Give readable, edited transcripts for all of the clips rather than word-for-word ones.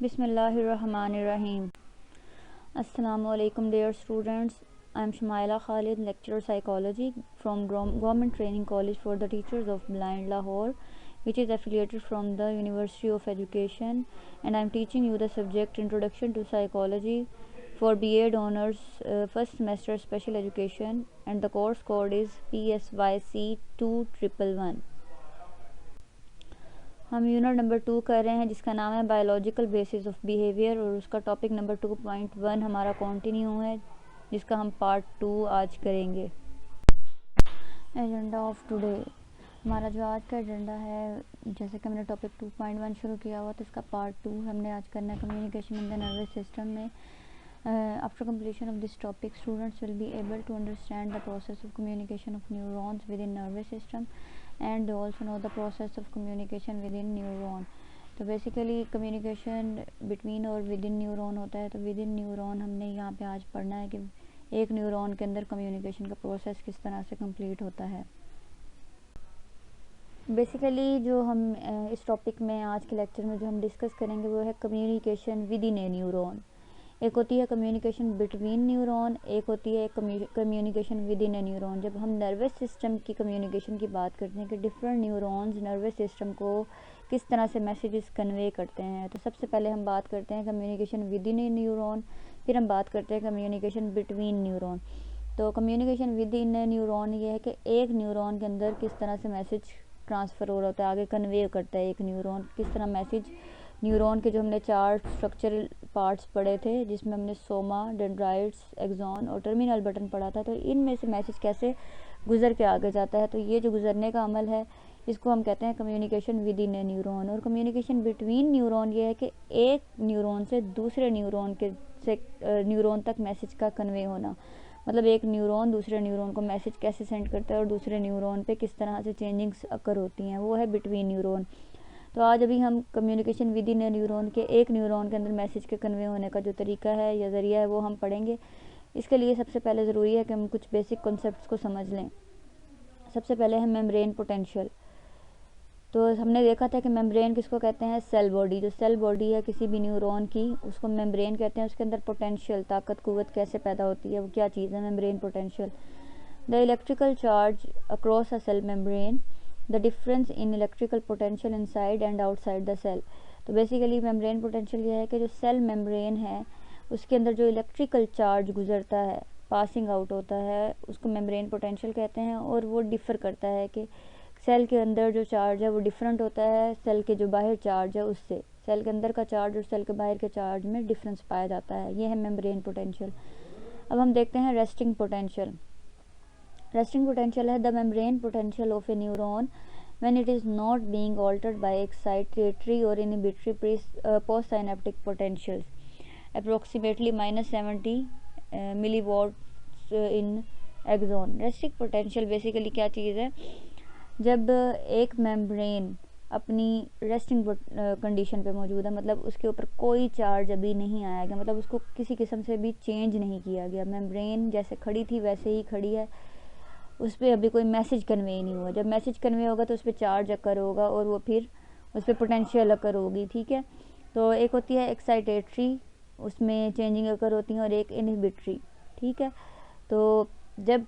Bismillahirrahmanirrahim. Assalamu alaikum dear students. I am Shumaila Khalid, lecturer psychology from Government Training College for the Teachers of Blind Lahore, which is affiliated from the University of Education, and I am teaching you the subject Introduction to Psychology for B.Ed Honors first semester Special Education, and the course code is PSYC 2111. हम unit number 2 कर रहे हैं जिसका नाम है biological basis of behaviour, और उसका topic number 2.1 हमारा कंटिन्यू है जिसका हम पार्ट 2 आज करेंगे। एजेंडा ऑफ टुडे, हमारा जो आज का एजेंडा है, जैसे कि हमने टॉपिक 2.1 शुरू किया हुआ तो इसका पार्ट 2 हमने आज करना है communication in the nervous system में। After completion of this topic, students will be able to understand the process of communication of neurons within nervous system and they also know the process of communication within neuron. तो basically communication between और within neuron होता है। तो within neuron हमने यहाँ पे आज पढ़ना है कि एक न्यूरॉन के अंदर कम्युनिकेशन का प्रोसेस किस तरह से कंप्लीट होता है। बेसिकली जो हम इस टॉपिक में आज के लेक्चर में जो हम डिस्कस करेंगे वो है कम्युनिकेशन विदिन ए न्यूरॉन। एक होती है कम्युनिकेशन बिटवीन न्यूरॉन, एक होती है communication with in A neuron. जब हम नर्वस सिस्टम की कम्युनिकेशन की बात करते हैं कि डिफरेंट न्यूरॉन्स नर्वस सिस्टम को किस तरह से मैसेजेस कन्वे करते हैं, तो सबसे पहले हम बात करते हैं communication with in A neuron, फिर हम बात करते हैं कम्युनिकेशन बिटवीन न्यूरॉन। तो communication with in A neuron ये है कि एक न्यूरॉन के अंदर किस तरह से मैसेज ट्रांसफ़र हो रहा होता है, आगे कन्वे करता है एक न्यूरॉन, किस तरह मैसेज न्यूरॉन के जो हमने 4 स्ट्रक्चरल पार्ट्स पढ़े थे जिसमें हमने सोमा, डेंड्राइट्स, एक्सॉन और टर्मिनल बटन पढ़ा था। तो इनमें से मैसेज कैसे गुजर के आगे जाता है, तो ये जो गुजरने का अमल है इसको हम कहते हैं communication with in A neuron. और कम्युनिकेशन बिटवीन न्यूरॉन ये है कि एक न्यूरॉन से दूसरे न्यूरॉन तक मैसेज का कन्वे होना, मतलब एक न्यूरॉन दूसरे न्यूरॉन को मैसेज कैसे सेंड करता है और दूसरे न्यूरॉन पे किस तरह से चेंजिंग्स अकर होती हैं, वो है बिटवीन न्यूरॉन। तो आज अभी हम communication with in A neuron के एक न्यूरॉन के अंदर मैसेज के कन्वे होने का जो तरीका है या ज़रिया है वो हम पढ़ेंगे। इसके लिए सबसे पहले ज़रूरी है कि हम कुछ बेसिक कॉन्सेप्ट्स को समझ लें। सबसे पहले है मेम्ब्रेन पोटेंशियल। तो हमने देखा था कि मेम्ब्रेन किसको कहते हैं, सेल बॉडी। जो सेल बॉडी है किसी भी न्यूरॉन की उसको मेम्ब्रेन कहते हैं। उसके अंदर पोटेंशियल, ताकत, कुव्वत कैसे पैदा होती है, वो क्या चीज़ है, membrane potential. The electrical charge across a cell membrane, the difference in electrical potential inside and outside the cell. तो बेसिकली मेम्ब्रेन पोटेंशियल ये है कि जो सेल मेम्ब्रेन है उसके अंदर जो इलेक्ट्रिकल चार्ज गुजरता है, पासिंग आउट होता है, उसको मेम्ब्रेन पोटेंशियल कहते हैं। और वो डिफ़र करता है कि सेल के अंदर जो चार्ज है वो डिफरेंट होता है सेल के जो बाहर चार्ज है उससे। सेल के अंदर का चार्ज और सेल के बाहर के चार्ज में डिफरेंस पाया जाता है, ये है मेम्ब्रेन पोटेंशियल। अब हम देखते हैं रेस्टिंग पोटेंशियल। Resting potential है the membrane potential of a neuron when it is not being altered by excitatory or inhibitory postsynaptic potentials, approximately -70 milliwatts in axon। Resting potential basically क्या चीज़ है, जब एक मेम्ब्रेन अपनी रेस्टिंग कंडीशन पे मौजूद है, मतलब उसके ऊपर कोई चार्ज अभी नहीं आया गया, मतलब उसको किसी किस्म से भी चेंज नहीं किया गया, मेम्ब्रेन जैसे खड़ी थी वैसे ही खड़ी है, उस पर अभी कोई मैसेज कन्वे नहीं हुआ। जब मैसेज कन्वे होगा तो उस पर चार्ज अकर होगा और वो फिर उस पर पोटेंशियल अकर होगी, ठीक है। तो एक होती है एक्साइटेटरी, उसमें चेंजिंग अकर होती है, और एक इनहिबिटरी, ठीक है। तो जब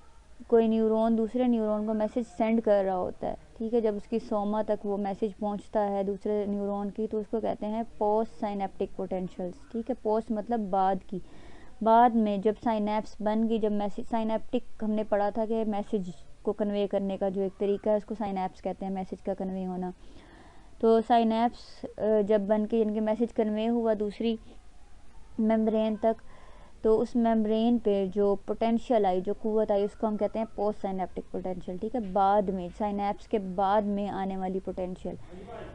कोई न्यूरॉन दूसरे न्यूरॉन को मैसेज सेंड कर रहा होता है, ठीक है, जब उसकी सोमा तक वो मैसेज पहुंचता है दूसरे न्यूरॉन की, तो उसको कहते हैं पोस्ट साइनेप्टिक पोटेंशियल्स, ठीक है। पोस्ट मतलब बाद की, बाद में जब साइनेप्स बन गई, जब मैसेज, साइनेप्टिक हमने पढ़ा था कि मैसेज को कन्वे करने का जो एक तरीका है उसको साइनेप्स कहते हैं, मैसेज का कन्वे होना। तो साइनेप्स जब बन के यानी कि मैसेज कन्वे हुआ दूसरी मेम्ब्रेन तक, तो उस मेम्ब्रेन पे जो पोटेंशियल आई, जो कुव्वत आई, उसको हम कहते हैं पोस्ट साइनेप्टिक पोटेंशियल, ठीक है। बाद में साइनेप्स के बाद में आने वाली पोटेंशियल,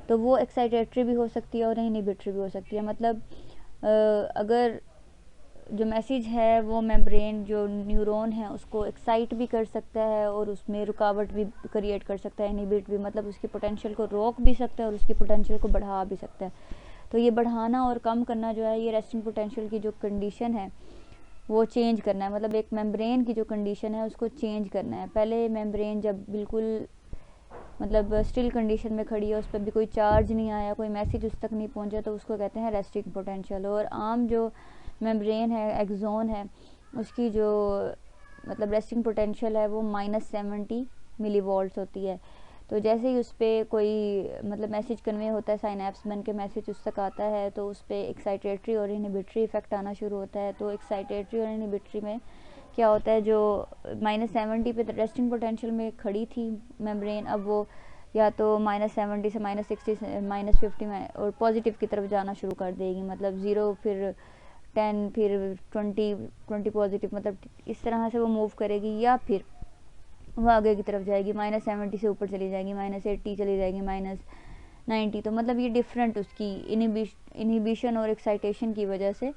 तो वो एक्साइटेटरी भी हो सकती है और इनहिबिटरी भी हो सकती है। मतलब अगर जो मैसेज है वो मेम्ब्रेन जो न्यूरॉन है उसको एक्साइट भी कर सकता है और उसमें रुकावट भी क्रिएट कर सकता है, इनहिबिट भी, मतलब उसकी पोटेंशियल को रोक भी सकता है और उसकी पोटेंशियल को बढ़ा भी सकता है। तो ये बढ़ाना और कम करना जो है, ये रेस्टिंग पोटेंशियल की जो कंडीशन है वो चेंज करना है, मतलब एक मेम्ब्रेन की जो कंडीशन है उसको चेंज करना है। पहले मेम्ब्रेन जब बिल्कुल मतलब स्टिल कंडीशन में खड़ी है, उस पर भी कोई चार्ज नहीं आया, कोई मैसेज उस तक नहीं पहुंचा, तो उसको कहते हैं रेस्टिंग पोटेंशियल। और आम जो मेम्ब्रेन है, एक्सोन है, उसकी जो मतलब रेस्टिंग पोटेंशियल है वो -70 मिलीवोल्ट्स होती है। तो जैसे ही उस पर कोई मतलब मैसेज कन्वे होता है, साइनेप्स बन के मैसेज उस तक आता है, तो उस पर एक्साइटेटरी और इनहिबिटरी इफेक्ट आना शुरू होता है। तो एक्साइटेटरी और इनहिबिटरी में क्या होता है, जो -70 पे रेस्टिंग पोटेंशियल में खड़ी थी मेम्ब्रेन, अब वो या तो -70 से -60 से -50 में और पॉजिटिव की तरफ जाना शुरू कर देगी, मतलब 0 फिर 10 फिर 20 पॉजिटिव, मतलब इस तरह से वो मूव करेगी। या फिर वो आगे की तरफ जाएगी, -70 से ऊपर चली जाएगी, -80 चली जाएगी, -90। तो मतलब ये डिफरेंट उसकी इनहिबिशन और एक्साइटेशन की वजह से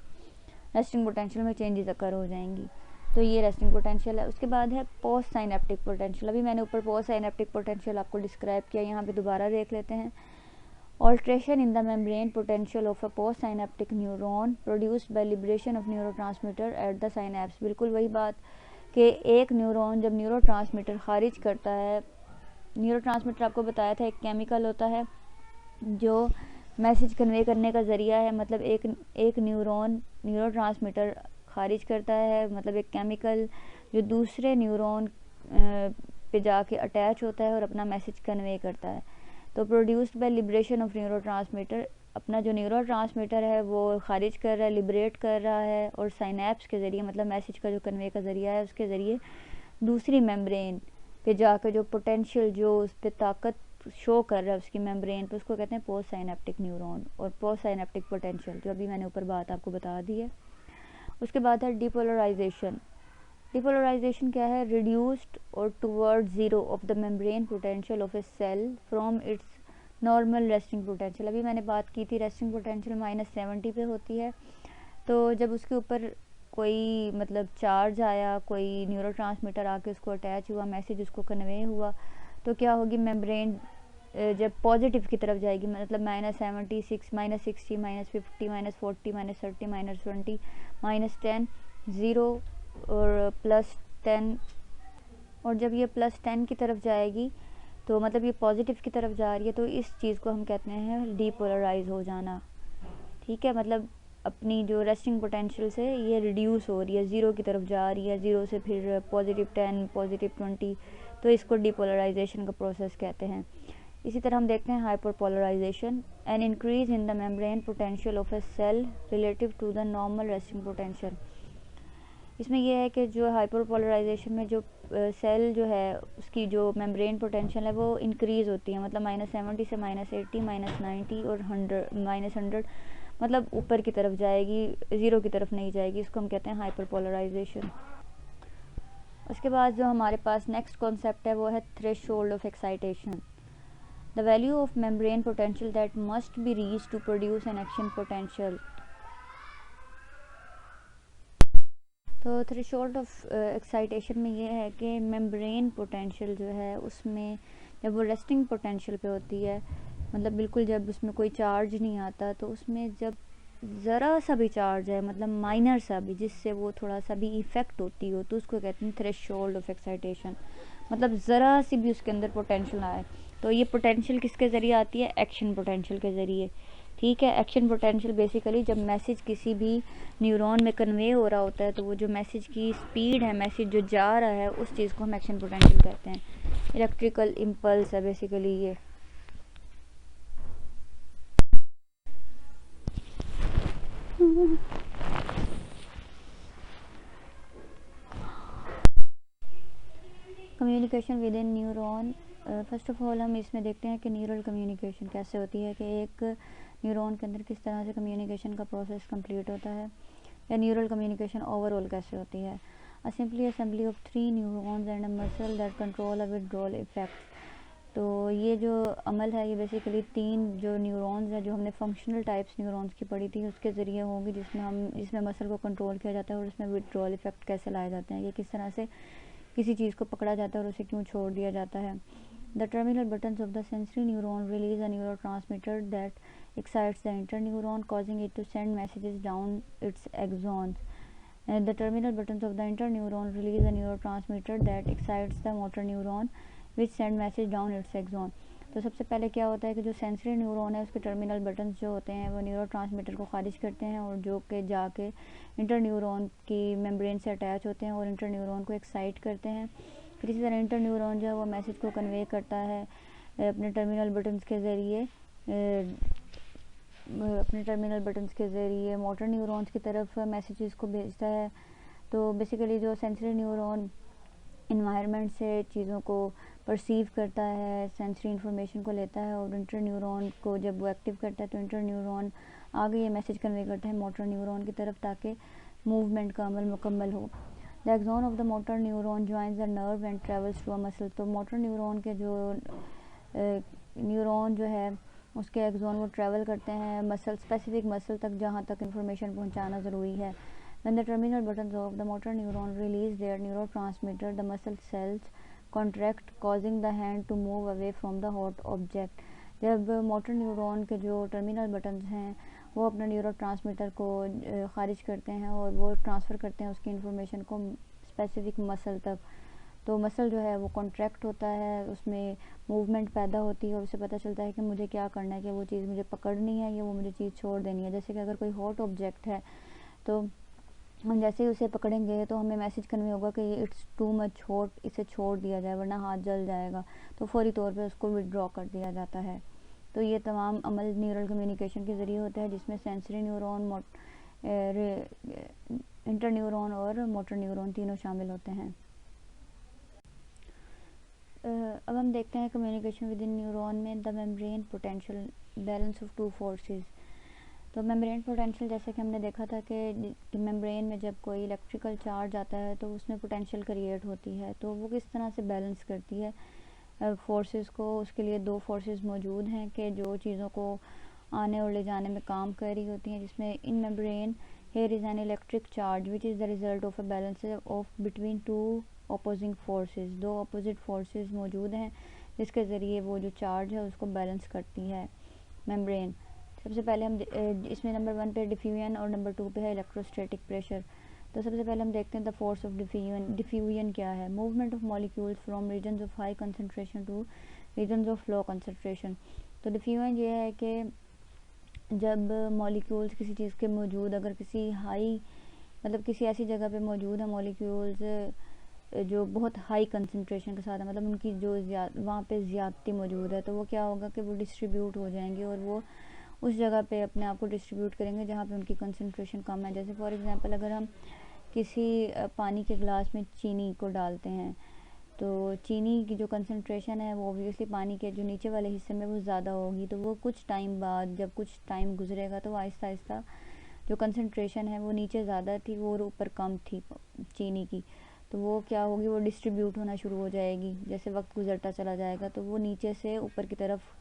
रेस्टिंग पोटेंशियल में चेंजेस अकर हो जाएंगी। तो ये रेस्टिंग पोटेंशियल है। उसके बाद है पोस्ट साइनेप्टिक पोटेंशियल। अभी मैंने ऊपर पोस्ट साइनेप्टिक पोटेंशियल आपको डिस्क्राइब किया, यहाँ पे दोबारा देख लेते हैं। Alteration in the membrane potential of a postsynaptic neuron produced by liberation of neurotransmitter at the synapse। बिल्कुल वही बात कि एक न्यूरॉन जब न्यूरोट्रांसमीटर खारिज करता है, न्यूरोट्रांसमीटर आपको बताया था एक केमिकल होता है जो मैसेज कन्वे करने का ज़रिया है। मतलब एक न्यूरॉन न्यूरोट्रांसमीटर खारिज करता है, मतलब एक केमिकल जो दूसरे न्यूरॉन पे जाके अटैच होता है और अपना मैसेज कन्वे करता है। तो produced by liberation of neurotransmitter, अपना जो न्यूरोट्रांसमीटर है वो खारिज कर रहा है, लिबरेट कर रहा है, और साइनेप्स के ज़रिए मतलब मैसेज का जो कन्वे का ज़रिया है उसके ज़रिए दूसरी मेम्ब्रेन पे जाकर जो पोटेंशियल जो उस पर ताकत शो कर रहा है उसकी मेम्ब्रेन पे, उसको कहते हैं पोस्ट साइनेप्टिक न्यूरॉन और पोस्ट साइनेप्टिक पोटेंशियल, जो अभी मैंने ऊपर बात आपको बता दी है। उसके बाद है डिपोलराइजेशन। डिपोलराइजेशन क्या है, रिड्यूस्ड और toward zero of the membrane potential of a cell from its normal resting potential. अभी मैंने बात की थी रेस्टिंग पोटेंशियल -70 पे होती है, तो जब उसके ऊपर कोई मतलब चार्ज आया, कोई न्यूरोट्रांसमीटर आके उसको अटैच हुआ, मैसेज उसको कन्वे हुआ, तो क्या होगी, मेम्ब्रेन जब पॉजिटिव की तरफ जाएगी, मतलब -70, -60, -50, -40, -30, -20, -10, 0 और +10। और जब ये +10 की तरफ जाएगी तो मतलब ये पॉजिटिव की तरफ जा रही है, तो इस चीज़ को हम कहते हैं डीपोलराइज हो जाना। ठीक है, मतलब अपनी जो रेस्टिंग पोटेंशियल से ये रिड्यूस हो रही है, 0 की तरफ जा रही है, 0 से फिर +10 +20, तो इसको डीपोलराइजेशन का प्रोसेस कहते हैं। इसी तरह हम देखते हैं hyperpolarisation, an increase in the membrane potential of a cell relative to the normal resting potential. इसमें यह है कि जो हाइपरपोलराइजेशन में जो सेल जो है उसकी जो मेम्ब्रेन पोटेंशियल है वो इंक्रीज़ होती है, मतलब -70 से -80, -90 और 100 मतलब ऊपर की तरफ जाएगी, 0 की तरफ नहीं जाएगी। इसको हम कहते हैं हाइपरपोलराइजेशन। उसके बाद जो हमारे पास नेक्स्ट कॉन्सेप्ट है वो है threshold of excitation. The value of membrane potential that must be reach to produce an action potential. तो थ्रेशोल्ड ऑफ एक्साइटेशन में ये है कि मेम्ब्रेन पोटेंशियल जो है उसमें जब वो रेस्टिंग पोटेंशियल पे होती है, मतलब बिल्कुल जब उसमें कोई चार्ज नहीं आता, तो उसमें जब ज़रा सा भी चार्ज है, मतलब माइनर सा भी, जिससे वो थोड़ा सा भी इफ़ेक्ट होती हो, तो उसको कहते हैं थ्रेशोल्ड ऑफ एक्साइटेशन। मतलब ज़रा सी भी उसके अंदर पोटेंशियल आए, तो ये पोटेंशियल किसके ज़रिए आती है, एक्शन पोटेंशियल के ज़रिए। ठीक है, एक्शन पोटेंशियल बेसिकली जब मैसेज किसी भी न्यूरॉन में कन्वे हो रहा होता है, तो वो जो मैसेज की स्पीड है, मैसेज जो जा रहा है, उस चीज़ को हम एक्शन पोटेंशियल कहते हैं। इलेक्ट्रिकल इम्पल्स है बेसिकली ये। Communication with in neuron. First of all हम इसमें देखते हैं कि न्यूरल कम्युनिकेशन कैसे होती है, कि एक न्यूरॉन के अंदर किस तरह से कम्युनिकेशन का प्रोसेस कंप्लीट होता है, या न्यूरल कम्युनिकेशन ओवरऑल कैसे होती है। A simply assembly of 3 neurons and a muscle that control a withdrawal effect. तो ये जो अमल है ये बेसिकली 3 जो न्यूरॉन्स है, जो हमने फंक्शनल टाइप्स न्यूरॉन्स की पढ़ी थी, उसके ज़रिए होगी, जिसमें मसल को कंट्रोल किया जाता है और उसमें विथड्रॉल इफेक्ट कैसे लाए जाते हैं, ये किस तरह से किसी चीज़ को पकड़ा जाता है और उसे क्यों छोड़ दिया जाता है। The terminal buttons of the sensory neuron release a neurotransmitter that excites the interneuron, causing it to send messages down its axons. And the terminal buttons of the interneuron release a neurotransmitter that excites the motor neuron, which send message down its axon. तो सबसे पहले क्या होता है कि जो sensory neuron है उसके टर्मिनल बटन्स जो होते हैं वो न्यूरोट्रांसमीटर को खारिज करते हैं और जो कि जाके इंटर न्यूरॉन की मेम्ब्रेन से अटैच होते हैं और इंटर न्यूरॉन को एक्साइट करते हैं। फिर इसी तरह इंटर न्यूरॉन जो है वो मैसेज को कन्वे करता है अपने टर्मिनल बटन्स के ज़रिए मोटर न्यूरॉन्स की तरफ मैसेजेस को भेजता है। तो बेसिकली जो सेंसरी न्यूरॉन इन्वायरमेंट से चीज़ों को परसीव करता है, सेंसरी इन्फॉर्मेशन को लेता है और इंटर न्यूरॉन को जब वो एक्टिव करता है तो इंटर न्यूरॉन आगे ये मैसेज कन्वे करता है मोटर न्यूरॉन की तरफ ताकि मूवमेंट का अमल मुकम्मल हो। The axon of the motor neuron joins the nerve and travels to a muscle. तो मोटर न्यूरॉन के जो न्यूरॉन जो है उसके एक्सॉन वो ट्रैवल करते हैं मसल, स्पेसिफिक मसल तक जहाँ तक इंफॉर्मेशन पहुँचाना ज़रूरी है। When the terminal buttons of the motor neuron release their neurotransmitter, the muscle cells contract, causing the hand to move away from the hot object. जब मोटर न्यूरॉन के जो terminal buttons हैं वो अपना न्यूरोट्रांसमीटर को खारिज करते हैं और वो ट्रांसफ़र करते हैं उसकी इन्फॉर्मेशन को स्पेसिफिक मसल तक। तो मसल जो है वो कॉन्ट्रैक्ट होता है, उसमें मूवमेंट पैदा होती है और उसे पता चलता है कि मुझे क्या करना है, कि वो चीज़ मुझे पकड़नी है या वो मुझे चीज़ छोड़ देनी है। जैसे कि अगर कोई हॉट ऑब्जेक्ट है तो हम जैसे ही उसे पकड़ेंगे तो हमें मैसेज कन्वे होगा कि इट्स टू मच हॉट, इसे छोड़ दिया जाए वरना हाथ जल जाएगा, तो फौरी तौर पे उसको विड्रॉ कर दिया जाता है। तो ये तमाम अमल न्यूरल कम्युनिकेशन के ज़रिए होता है जिसमें सेंसरी न्यूरॉन, इंटर न्यूरॉन और मोटर न्यूरॉन तीनों शामिल होते हैं। अब हम देखते हैं कम्युनिकेशन विद इन न्यूरॉन में the membrane potential balance of two forces. तो मेम्ब्रेन पोटेंशियल जैसे कि हमने देखा था कि मेम्ब्रेन में जब कोई इलेक्ट्रिकल चार्ज आता है तो उसमें पोटेंशियल क्रिएट होती है, तो वो किस तरह से बैलेंस करती है फोर्सेस को। उसके लिए दो फोर्सेस मौजूद हैं कि जो चीज़ों को आने और ले जाने में काम कर रही होती हैं, जिसमें in membrane here is an electric charge which is the result of a balance of between two opposing forces. दो अपोजिट फोर्सेस मौजूद हैं जिसके ज़रिए वो जो चार्ज है उसको बैलेंस करती है मेम्ब्रेन। सबसे पहले हम इसमें नंबर 1 पे डिफ्यूजन और नंबर 2 पे है इलेक्ट्रोस्टैटिक प्रेशर। तो सबसे पहले हम देखते हैं the force of diffusion. Diffusion क्या है? Movement of molecules from regions of high concentration to regions of low concentration. तो डिफ्यूजन ये है कि जब मॉलिक्यूल्स किसी चीज़ के मौजूद, अगर किसी हाई मतलब किसी ऐसी जगह पे मौजूद है मॉलिक्यूल्स जो बहुत हाई कंसंट्रेशन के साथ है, मतलब उनकी जो वहाँ पे ज़्यादती मौजूद है, तो वो क्या होगा कि वो डिस्ट्रीब्यूट हो जाएंगे और वो उस जगह पे अपने आप को डिस्ट्रीब्यूट करेंगे जहाँ पे उनकी कंसंट्रेशन कम है। जैसे फॉर एग्जांपल अगर हम किसी पानी के गिलास में चीनी को डालते हैं तो चीनी की जो कंसंट्रेशन है वो ऑब्वियसली पानी के जो नीचे वाले हिस्से में वो ज़्यादा होगी, तो वो कुछ टाइम बाद जब कुछ टाइम गुजरेगा तो आहिस्ता आहिस्ता जो कंसंट्रेशन है वो नीचे ज़्यादा थी वो और ऊपर कम थी चीनी की, तो वो क्या होगी, वो डिस्ट्रीब्यूट होना शुरू हो जाएगी। जैसे वक्त गुजरता चला जाएगा तो वो नीचे से ऊपर की तरफ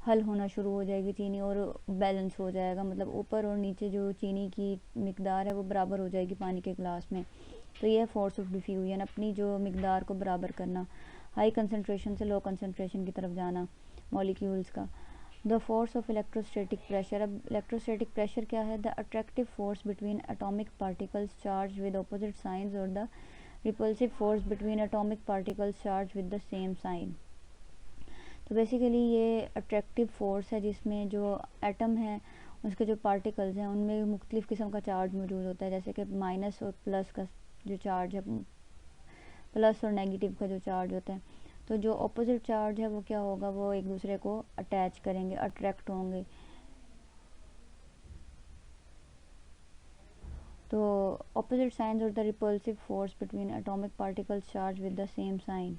हल होना शुरू हो जाएगी चीनी और बैलेंस हो जाएगा, मतलब ऊपर और नीचे जो चीनी की मिकदार है वो बराबर हो जाएगी पानी के गिलास में। तो ये है फोर्स ऑफ डिफ्यूजन, अपनी जो मिकदार को बराबर करना, हाई कंसंट्रेशन से लो कंसंट्रेशन की तरफ जाना मॉलिक्यूल्स का। The force of electrostatic pressure. अब इलेक्ट्रोस्टैटिक प्रेशर क्या है? The attractive force between atomic particles charge with opposite signs और the repulsive force between atomic particles charge with the same sign. तो basically ये अट्रैक्टिव फोर्स है जिसमें जो atom है उसके जो पार्टिकल्स हैं उनमें मुख्तलिफ़ किस्म का चार्ज मौजूद होता है, जैसे कि माइनस और प्लस का जो चार्ज है, प्लस और नेगेटिव का जो चार्ज होता है। तो जो अपोजिट चार्ज है वो क्या होगा, वो एक दूसरे को अटैच करेंगे, अट्रैक्ट होंगे। तो अपोजिट साइंस और the repulsive force between atomic particles charge with the same sign.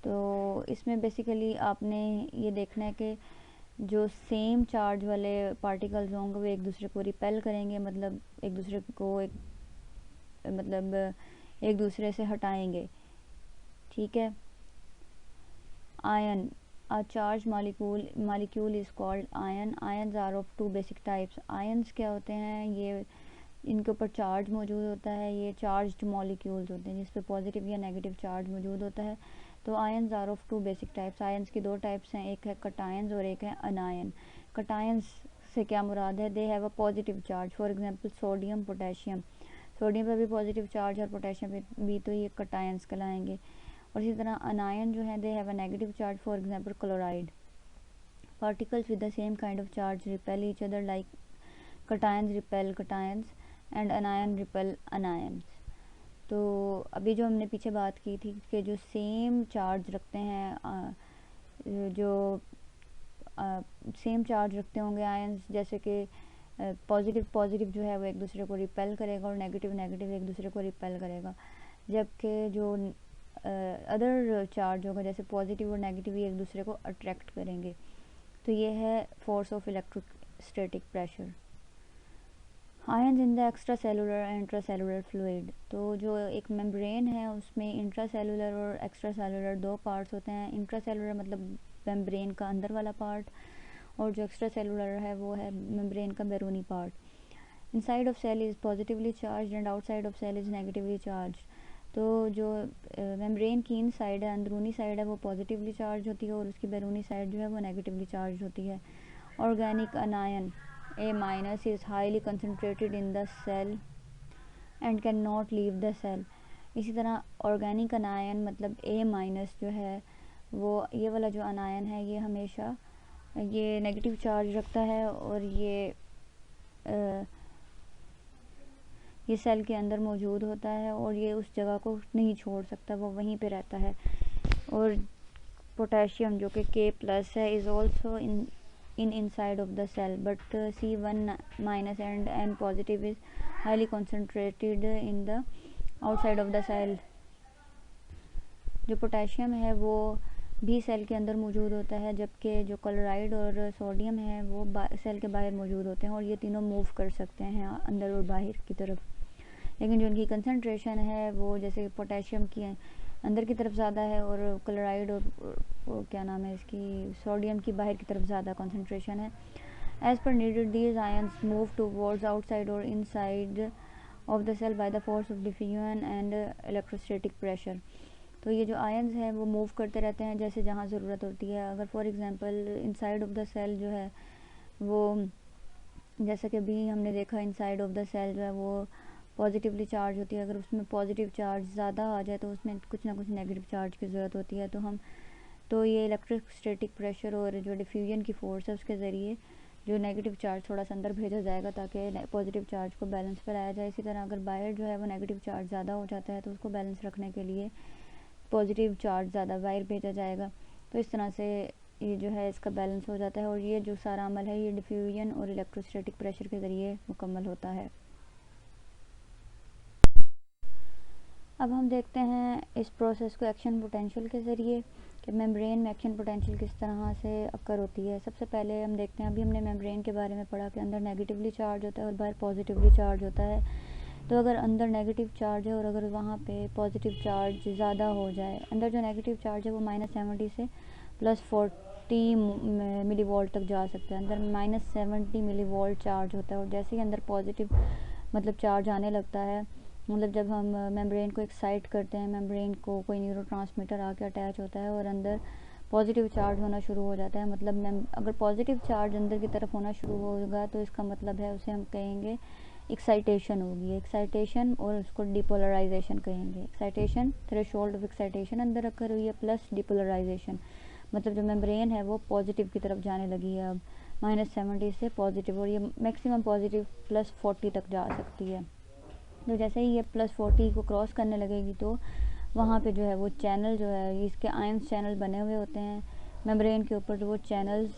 तो इसमें बेसिकली आपने ये देखना है कि जो सेम चार्ज वाले पार्टिकल्स होंगे वो एक दूसरे को रिपेल करेंगे, मतलब एक दूसरे को एक दूसरे से हटाएंगे, ठीक है। Ion, a charged molecule is called ion. Ions are of two basic types. Ions क्या होते हैं? ये इनके ऊपर चार्ज मौजूद होता है, ये चार्ज्ड मॉलिक्यूल्स होते हैं जिस पे पॉजिटिव या नेगेटिव चार्ज मौजूद होता है। तो ions are of two basic types. Ions की दो टाइप्स हैं, एक है कटायंस और एक है अनायन। कटायंस से क्या मुराद है? They have a positive charge, for example sodium potassium. Sodium पे भी पॉजिटिव चार्ज और पोटेशियम पे भी, तो ये कटायंस कहलाएंगे। और इसी तरह अनायन जो है they have a negative charge, for example chloride. Particles with the same kind of charge repel each other like cations repel cations and anion repel anions। तो अभी जो हमने पीछे बात की थी कि जो सेम चार्ज रखते हैं, जो सेम चार्ज रखते होंगे आयंस, जैसे कि पॉजिटिव जो है वो एक दूसरे को रिपेल करेगा और नेगेटिव एक दूसरे को रिपेल करेगा, जबकि जो अदर चार्ज होगा जैसे पॉजिटिव और नेगेटिव एक दूसरे को अट्रैक्ट करेंगे। तो ये है force of electrostatic pressure. Ions in the extra cellular and intra cellular fluid. तो जो एक मेम्ब्रेन है उसमें इंट्रा सेलुलर और एक्स्ट्रा सेलुलर दो पार्ट्स होते हैं। इंट्रा सेलुलर मतलब मेम्ब्रेन का अंदर वाला पार्ट, और जो एक्स्ट्रा सेलुलर है वो है मेम्ब्रेन का बैरूनी part. Inside of cell is positively charge and outside of cell is negatively charge. तो जो मेम्ब्रेन की इन साइड है, अंदरूनी साइड है, वो पॉजिटिवली चार्ज होती है और उसकी बैरूनी साइड जो है वो नेगेटिवली चार्ज होती है। Organic अनायन A minus is highly concentrated in the cell and cannot leave the cell। इसी तरह ऑर्गेनिक अनायन मतलब A माइनस जो है वो, ये वाला जो अनायन है ये हमेशा ये नेगेटिव चार्ज रखता है और ये सेल के अंदर मौजूद होता है और ये उस जगह को नहीं छोड़ सकता, वो वहीं पे रहता है। और पोटेशियम जो कि K+ है is also in inside of the cell, but C1 minus and N positive is highly concentrated in the outside of the cell। जो पोटेशियम है वो भी सेल के अंदर मौजूद होता है, जबकि जो क्लोराइड और सोडियम है वो सेल के बाहर मौजूद होते हैं और ये तीनों मूव कर सकते हैं अंदर और बाहर की तरफ। लेकिन जो इनकी कंसंट्रेशन है वो जैसे पोटेशियम की अंदर की तरफ ज़्यादा है और क्लोराइड और क्या नाम है इसकी सोडियम की बाहर की तरफ ज़्यादा कंसंट्रेशन है। As per needed these ions move towards outside और inside of the cell by the force of diffusion and electrostatic pressure. तो ये जो आयंस हैं वो मूव करते रहते हैं जैसे जहाँ ज़रूरत होती है। अगर for example inside of the cell जो है वो, जैसा कि अभी हमने देखा इनसाइड ऑफ द सेल जो है वो पॉजिटिवली चार्ज होती है, अगर उसमें पॉजिटिव चार्ज ज़्यादा आ जाए तो उसमें कुछ ना कुछ नेगेटिव चार्ज की ज़रूरत होती है। तो ये इलेक्ट्रोस्टैटिक प्रेशर और जो डिफ्यूजन की फोर्स है उसके ज़रिए जो नेगेटिव चार्ज थोड़ा सा अंदर भेजा जाएगा ताकि पॉजिटिव चार्ज को बैलेंस पर लाया जाए। इसी तरह अगर बाहर जो है वो नेगेटिव चार्ज ज़्यादा हो जाता है तो उसको बैलेंस रखने के लिए पॉजिटिव चार्ज ज़्यादा बाहर भेजा जाएगा। तो इस तरह से ये जो है इसका बैलेंस हो जाता है और ये जो सारा अमल है ये डिफ्यूजन और इलेक्ट्रोस्टैटिक प्रेशर के ज़रिए मुकम्मल होता है। अब हम देखते हैं इस प्रोसेस को एक्शन पोटेंशियल के ज़रिए कि मेम्ब्रेन में एक्शन पोटेंशियल किस तरह से अकर होती है। सबसे पहले हम देखते हैं, अभी हमने मेम्ब्रेन के बारे में पढ़ा कि अंदर नेगेटिवली चार्ज होता है और बाहर पॉजिटिवली चार्ज होता है। तो अगर अंदर नेगेटिव चार्ज है और अगर वहाँ पे पॉजिटिव चार्ज ज़्यादा हो जाए, अंदर जो नेगेटिव चार्ज है वो -70 से +40 मिली वोल्ट तक जा सकता है। अंदर -70 मिली वोल्ट चार्ज होता है और जैसे ही अंदर पॉजिटिव मतलब चार्ज आने लगता है, मतलब जब हम मेम्ब्रेन को एक्साइट करते हैं, मेम्ब्रेन को कोई न्यूरोट्रांसमीटर आके अटैच होता है और अंदर पॉजिटिव चार्ज होना शुरू हो जाता है। मतलब अगर पॉजिटिव चार्ज अंदर की तरफ होना शुरू होगा तो इसका मतलब है उसे हम कहेंगे एक्साइटेशन होगी, एक्साइटेशन, और उसको डिपोलराइजेशन कहेंगे। एक्साइटेशन थ्रेशोल्ड ऑफ एक्साइटेशन अंदर रखकर हुई है प्लस डिपोलराइजेशन, मतलब जो मेम्ब्रेन है वो पॉजिटिव की तरफ जाने लगी है अब -70 से पॉजिटिव, और ये मैक्सिमम पॉजिटिव +40 तक जा सकती है। तो जैसे ही ये +40 को क्रॉस करने लगेगी तो वहाँ पे जो है वो चैनल जो है इसके आयंस चैनल बने हुए होते हैं मेम्ब्रेन के ऊपर, तो वो चैनल्स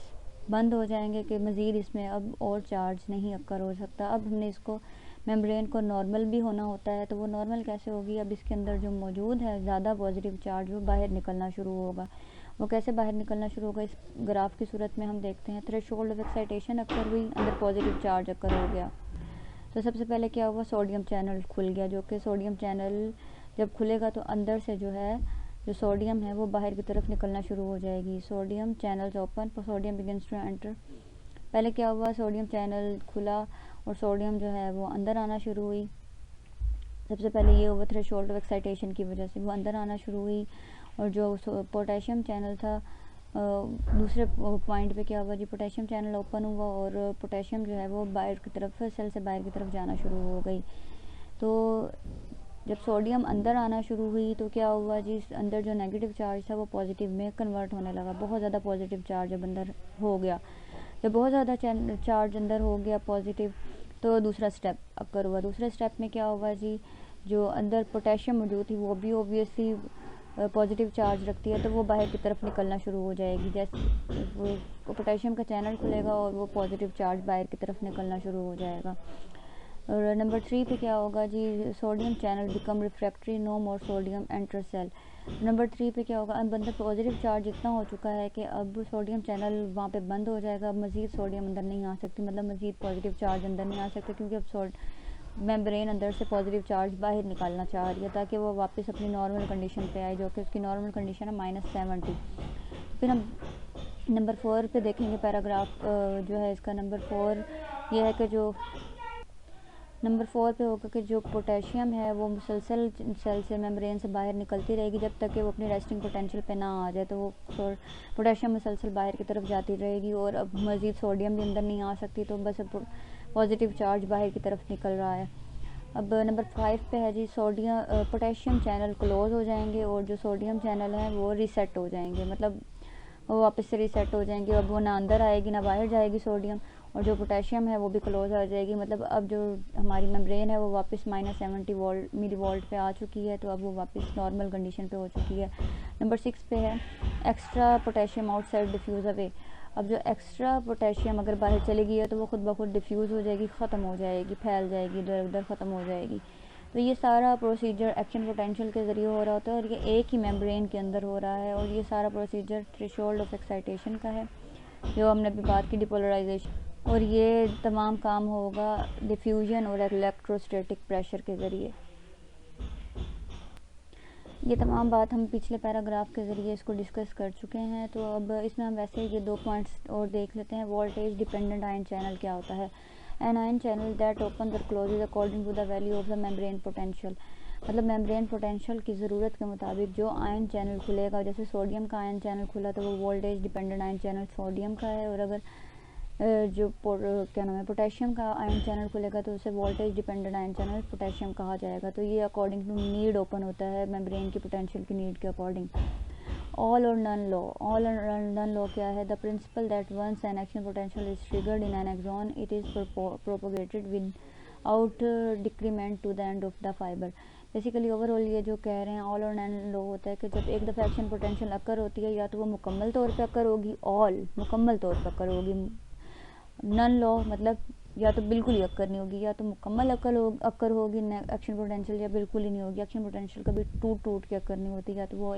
बंद हो जाएंगे कि मज़ीद इसमें अब और चार्ज नहीं अक्कर हो सकता। अब हमने इसको मेम्ब्रेन को नॉर्मल भी होना होता है, तो वो नॉर्मल कैसे होगी, अब इसके अंदर जो मौजूद है ज़्यादा पॉजिटिव चार्ज वो बाहर निकलना शुरू होगा। वो कैसे बाहर निकलना शुरू होगा, इस ग्राफ की सूरत में हम देखते हैं। थ्रेशोल्ड ऑफ एक्साइटेशन अक्कर हुई, अंदर पॉजिटिव चार्ज अक्कर हो गया। तो सबसे पहले क्या हुआ, सोडियम चैनल खुल गया, जो कि सोडियम चैनल जब खुलेगा तो अंदर से जो है जो सोडियम है वो बाहर की तरफ निकलना शुरू हो जाएगी। Sodium channels open, sodium begins to enter. पहले क्या हुआ, सोडियम चैनल खुला और सोडियम जो है वो अंदर आना शुरू हुई। सबसे पहले ये हुआ थ्रेशोल्ड ऑफ एक्साइटेशन की वजह से वो अंदर आना शुरू हुई। और जो पोटेशियम चैनल था दूसरे पॉइंट पे क्या हुआ जी, पोटेशियम चैनल ओपन हुआ और पोटेशियम जो है वो बाहर की तरफ, सेल से बाहर की तरफ जाना शुरू हो गई। तो जब सोडियम अंदर आना शुरू हुई तो क्या हुआ जी, अंदर जो नेगेटिव चार्ज था वो पॉजिटिव में कन्वर्ट होने लगा, बहुत ज़्यादा पॉजिटिव चार्ज अब अंदर हो गया। जब बहुत ज़्यादा चार्ज अंदर हो गया पॉजिटिव, तो दूसरा स्टेप अकर हुआ। दूसरे स्टेप में क्या हुआ जी, जो अंदर पोटेशियम मौजूद थी वो भी ऑब्वियसली पॉजिटिव चार्ज रखती है, तो वो बाहर की तरफ निकलना शुरू हो जाएगी। जैसे वो पोटेशियम का चैनल खुलेगा और वो पॉजिटिव चार्ज बाहर की तरफ निकलना शुरू हो जाएगा। और नंबर 3 पे क्या होगा जी, sodium channel become refractory, no more sodium enter cell. Number 3 पे क्या होगा, अब अंदर पॉजिटिव चार्ज इतना हो चुका है कि अब सोडियम चैनल वहाँ पे बंद हो जाएगा, अब मज़ीद सोडियम अंदर नहीं आ सकती, मतलब मज़ीद पॉजिटिव चार्ज अंदर नहीं आ सकता, क्योंकि अब मेम्ब्रेन अंदर से पॉजिटिव चार्ज बाहर निकालना चाह रही है ताकि वो वापस अपनी नॉर्मल कंडीशन पे आए, जो कि उसकी नॉर्मल कंडीशन है -70। फिर हम नंबर 4 पे देखेंगे पैराग्राफ जो है इसका नंबर 4 ये है कि जो नंबर 4 पे होगा कि जो पोटेशियम है वो मुसलसल सेल से मेम्ब्रेन से बाहर निकलती रहेगी जब तक कि वो अपनी रेस्टिंग पोटेंशियल पे ना आ जाए, तो वो पोटेशियम मुसलसल बाहर की तरफ जाती रहेगी और अब मज़ीद सोडियम भी अंदर नहीं आ सकती, तो बस अब पॉजिटिव चार्ज बाहर की तरफ निकल रहा है। अब नंबर 5 पे है जी, पोटेशियम चैनल क्लोज हो जाएंगे और जो सोडियम चैनल है वो रीसेट हो जाएंगे, मतलब वो वापस से रीसेट हो जाएंगे। अब वो ना अंदर आएगी ना बाहर जाएगी सोडियम, और जो पोटेशियम है वो भी क्लोज हो जाएगी, मतलब अब जो हमारी मेम्ब्रेन है वो वापस -70 मिली वोल्ट पे आ चुकी है, तो अब वो वापस नॉर्मल कंडीशन पे हो चुकी है। नंबर 6 पे है extra potassium outside diffuse away. अब जो एक्स्ट्रा पोटेशियम अगर बाहर चली गई है तो वो खुद ब खुद डिफ्यूज़ हो जाएगी, ख़त्म हो जाएगी, फैल जाएगी, इधर उधर ख़त्म हो जाएगी। तो ये सारा प्रोसीजर एक्शन पोटेंशियल के ज़रिए हो रहा होता है और ये एक ही मेम्ब्रेन के अंदर हो रहा है, और ये सारा प्रोसीजर थ्रेशोल्ड ऑफ एक्साइटेशन का है जो हमने अभी बात की, डिपोलराइजेशन, और ये तमाम काम होगा डिफ्यूजन और इलेक्ट्रोस्टैटिक प्रेशर के ज़रिए। ये तमाम बात हम पिछले पैराग्राफ के ज़रिए इसको डिस्कस कर चुके हैं, तो अब इसमें हम वैसे ये 2 पॉइंट्स और देख लेते हैं। वोल्टेज डिपेंडेंट आयन चैनल क्या होता है? An ion channel that open और closes according to the value of the membrane potential, मतलब मेम्ब्रेन पोटेंशियल की ज़रूरत के मुताबिक जो आयन चैनल खुलेगा, जैसे सोडियम का आयन चैनल खुला तो वो voltage dependent ion channel sodium का है, और अगर क्या नाम है पोटेशियम का आयन चैनल खुलेगा तो उसे voltage dependent ion channel potassium कहा जाएगा। तो ये अकॉर्डिंग टू नीड ओपन होता है, मेम्ब्रेन की पोटेंशियल की नीड के according. All or none law, all or none law क्या है? The principle that once an action potential is triggered in an axon it is propagated without decrement to the end of the fibre. Basically overall ये जो कह रहे हैं all or none law होता है कि जब एक दफ़ा एक्शन पोटेंशियल अकर होती है या तो वो मुकम्मल तौर पे अकर होगी, ऑल मुकम्मल तौर पे अकर होगी, नन लॉ मतलब या तो बिल्कुल ही अक्कर नहीं होगी, या तो मुकम्मल अक्कर होगी एक्शन पोटेंशियल, या बिल्कुल ही नहीं होगी। एक्शन पोटेंशियल कभी टूट टूट के अक्कर नहीं होती, या तो वो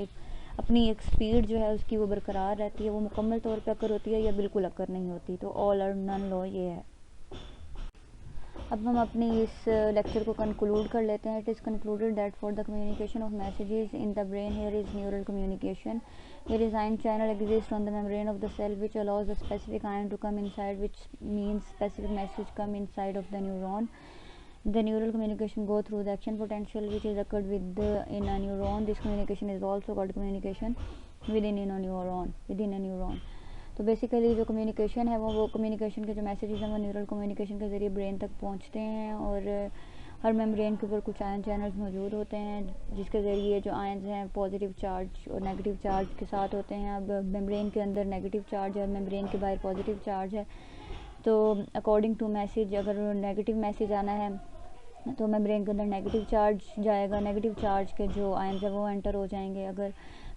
अपनी एक स्पीड जो है उसकी वो बरकरार रहती है, वो मुकम्मल तौर पे अक्कर होती है या बिल्कुल अक्कर नहीं होती। तो ऑल और नन लॉ ये है। अब हम अपनी इस लेक्चर को कंक्लूड कर लेते हैं। It is concluded that for the communication of messages in the brain here is neural communication. Here is ion channel exists on the membrane of the cell which allows the specific ion to come inside, which means specific message come inside of the neuron. The neural communication go through the action potential which is occurred in a neuron. This communication is also called communication within a neuron. तो basically जो communication है वो communication के जो messages हैं वो neural communication के ज़रिए ब्रेन तक पहुंचते हैं, और हर मेम्ब्रेन के ऊपर कुछ आयन चैनल्स मौजूद होते हैं जिसके ज़रिए जो आयन्स हैं पॉजिटिव चार्ज और नेगेटिव चार्ज के साथ होते हैं। अब मेम्ब्रेन के अंदर नेगेटिव चार्ज है और मेम्ब्रेन के बाहर पॉजिटिव चार्ज है, तो अकॉर्डिंग टू मैसेज अगर नेगेटिव मैसेज आना है तो मेम्ब्रेन के अंदर नेगेटिव चार्ज जाएगा, नेगेटिव चार्ज के जो आयन्स हैं वो एंटर हो जाएंगे। अगर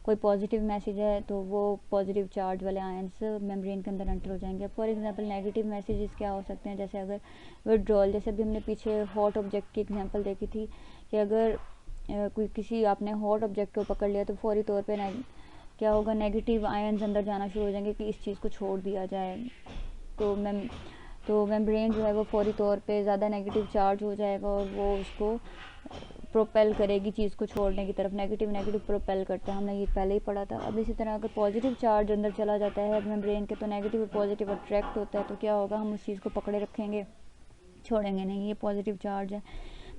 कोई पॉजिटिव मैसेज है तो वो पॉजिटिव चार्ज वाले आयन्स मेम्ब्रेन के अंदर एंटर हो जाएंगे। फॉर एग्जांपल नेगेटिव मैसेजेस क्या हो सकते हैं, जैसे अगर विड्रॉल, जैसे अभी हमने पीछे हॉट ऑब्जेक्ट की एग्जांपल देखी थी कि अगर किसी आपने हॉट ऑब्जेक्ट को पकड़ लिया तो फौरी तौर पे क्या होगा, नेगेटिव आयन्स अंदर जाना शुरू हो जाएंगे कि इस चीज़ को छोड़ दिया जाए। तो मेम्ब्रेन जो है वो फौरी तौर पे ज़्यादा नेगेटिव चार्ज हो जाएगा और वो उसको प्रोपेल करेगी चीज़ को छोड़ने की तरफ। नेगेटिव प्रोपेल करता है, हमने ये पहले ही पढ़ा था। अब इसी तरह अगर पॉजिटिव चार्ज अंदर चला जाता है मेम्ब्रेन के तो नेगेटिव और पॉजिटिव अट्रैक्ट होता है, तो क्या होगा, हम उस चीज़ को पकड़े रखेंगे, छोड़ेंगे नहीं, ये पॉजिटिव चार्ज है।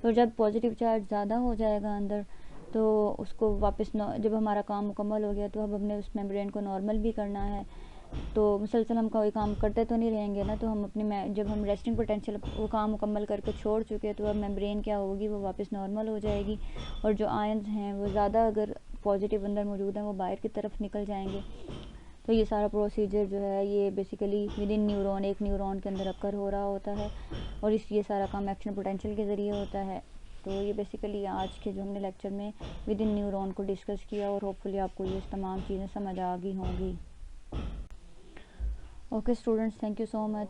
तो जब पॉजिटिव चार्ज ज़्यादा हो जाएगा अंदर तो उसको वापस जब हमारा काम मुकम्मल हो गया तो अब हमने उस मेम्ब्रेन को नॉर्मल भी करना है, तो मुसलसल हम कोई काम करते तो नहीं रहेंगे ना, तो हम अपनी जब हम रेस्टिंग पोटेंशियल वो काम मुकम्मल करके छोड़ चुके तो अब मेम्ब्रेन क्या होगी, वो वापस नॉर्मल हो जाएगी और जो आयंस हैं वो ज़्यादा अगर पॉजिटिव अंदर मौजूद हैं वो बाहर की तरफ निकल जाएंगे। तो ये सारा प्रोसीजर जो है ये बेसिकली विद इन न्यूरॉन, एक न्यूरॉन के अंदर अक्कर हो रहा होता है और ये सारा काम एक्शन पोटेंशियल के ज़रिए होता है। तो ये बेसिकली आज के जो हमने लेक्चर में विद इन न्यूरॉन को डिस्कस किया और होपफुली आपको ये तमाम चीज़ें समझ आ गई होंगी। Okay students, thank you so much.